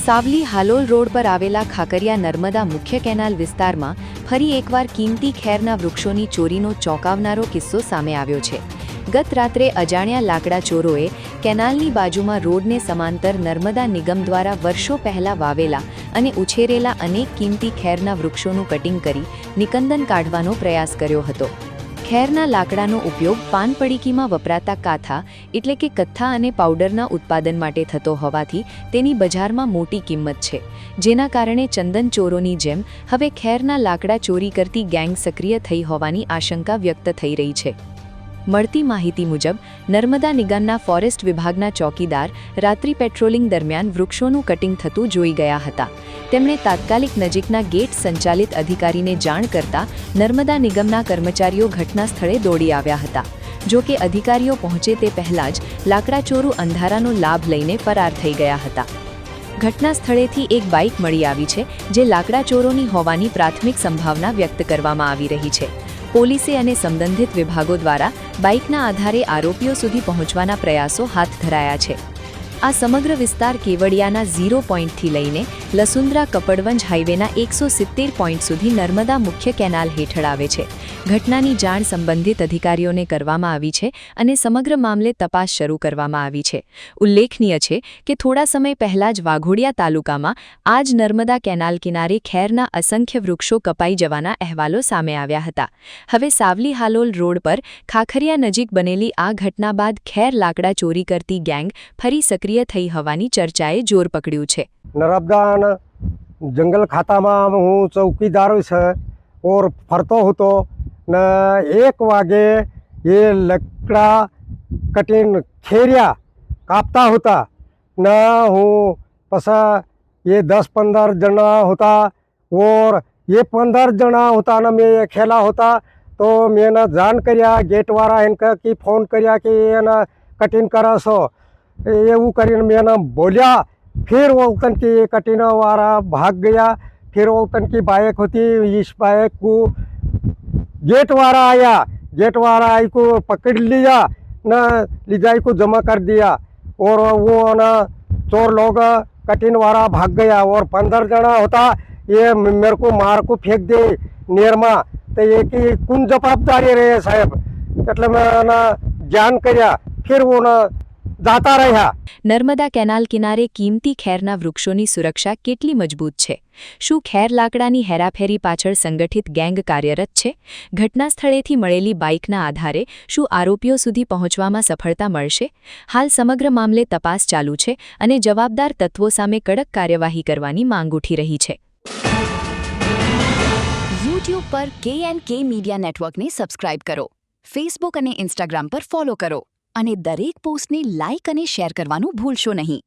Savli Halol road પર આવેલા ખાકરિયા નર્મદા મુખ્ય કેનાલ વિસ્તારમાં ફરી એકવાર કિંમતી ખેરના વૃક્ષોની ચોરીનો ચોંકાવનારો કિસ્સો સામે આવ્યો છે। ગત રાત્રે અજાણ્યા લાકડા ચોરોએ કેનાલની બાજુમાં રોડને સમાંતર નર્મદા નિગમ દ્વારા વર્ષો પહેલા વાવેલા અને ઉછેરેલા અનેક કિંમતી ખેરના વૃક્ષોનું કટિંગ કરી નિકંદન કાઢવાનો પ્રયાસ કર્યો હતો। ખેરના લાકડાનો ઉપયોગ પાન પડીકીમાં વપરાતા કાથા એટલે કે કથ્થા અને પાવડરના ઉત્પાદન માટે થતો હોવાથી તેની બજારમાં મોટી કિંમત છે, જેના કારણે ચંદન ચોરોની જેમ હવે ખેરના લાકડા ચોરી કરતી ગેંગ સક્રિય થઈ હોવાની આશંકા વ્યક્ત થઈ રહી છે। મળતી માહિતી મુજબ નર્મદા નિગમના ફોરેસ્ટ વિભાગના ચોકીદાર રાત્રિ પેટ્રોલિંગ દરમિયાન વૃક્ષોનું કટિંગ થતું જોઈ ગયા હતા। તેમણે તાત્કાલિક નજીકના ગેટ સંચાલિત અધિકારીને જાણ કરતા નર્મદા નિગમના કર્મચારીઓ ઘટના સ્થળે દોડી આવ્યા હતા। જો કે અધિકારીઓ પહોંચે તે પહેલાં જ લાકડાચોરો અંધારાનો લાભ લઈને ફરાર થઈ ગયા હતા। ઘટના સ્થળેથી એક બાઇક મળી આવી છે, જે લાકડાચોરોની હોવાની પ્રાથમિક સંભાવના વ્યક્ત કરવામાં આવી રહી છે। પોલીસે અને સંબંધિત વિભાગો દ્વારા બાઇકના આધારે આરોપીઓ સુધી પહોંચવાના પ્રયાસો હાથ ધરાયા છે। આ સમગ્ર વિસ્તાર કેવડિયાના 0 પોઈન્ટથી લઈને લસુંદ્રા કપડવંજ હાઈવેના 170 પોઈન્ટ સુધી નર્મદા મુખ્ય કેનાલ હેઠળ આવે છે। ઘટનાની જાણ સંબંધિત અધિકારીઓને કરવામાં આવી છે અને સમગ્ર મામલે તપાસ શરૂ કરવામાં આવી છે। ઉલ્લેખનીય છે કે થોડા સમય પહેલા જ વાઘોડિયા તાલુકામાં આ જ નર્મદા કેનાલ કિનારે ખેરના અસંખ્ય વૃક્ષો કપાઈ જવાના અહેવાલો સામે આવ્યા હતા। હવે સાવલી હાલોલ રોડ પર ખાખરિયા નજીક બનેલી આ ઘટના બાદ ખેર લાકડા ચોરી કરતી ગેંગ ફરી સક્રિય થઈ હોવાની ચર્ચાએ જોર પકડ્યું છે। નર્મદા જંગલ ખાતામાં હું ચૌકીદાર છે ઓર ફરતો હતો ને 1 વાગે એ લકડા કટીન ખેરિયા કાપતા હતા ને હું પછી એ 10-15 જણા હતા ઓર એ 15 જણા હતા ને મેં ખેલા હતા તો મેં જાણ કર્યા ગેટવાળા એને કે ફોન કર્યા કે એને કટિંગ કરાશો એવું કરીને मैंने बोलिया। फिर वो उतन की कटिंग वाला भाग गया। फिर वो उतन की बाइक होती इस बाइक को गेट वाला आया, गेट वाला आई को पकड़ लिया न ले जाई को जमा कर दिया और वो ना चोर लोग कटिंग वाला भाग गया और 15 जना होता ये मेरे को मार को फेंक दे नेर में तो ये की कौन जवाबदारी रहे साहब એટલે મેં જાણ કર્યા फिर वो ना जाता રહ્યા। નર્મદા કેનાલ કિનારે કિંમતી ખેરના વૃક્ષોની સુરક્ષા કેટલી મજબૂત છે? શું ખેર લાકડાની હેરાફેરી પાછળ સંગઠિત ગેંગ કાર્યરત છે? ઘટના સ્થળેથી મળેલી બાઇકના આધારે શું આરોપીઓ સુધી પહોંચવામાં સફળતા મળશે? હાલ સમગ્ર મામલે તપાસ ચાલુ છે અને જવાબદાર તત્વો સામે કડક કાર્યવાહી કરવાની માંગ ઉઠી રહી છે। YouTube પર K&K મીડિયા નેટવર્કને સબસ્ક્રાઇબ કરો, ફેસબુક અને ઇન્સ્ટાગ્રામ પર ફોલો કરો અને દરેક પોસ્ટને લાઇક અને શેર કરવાનું ભૂલશો નહીં।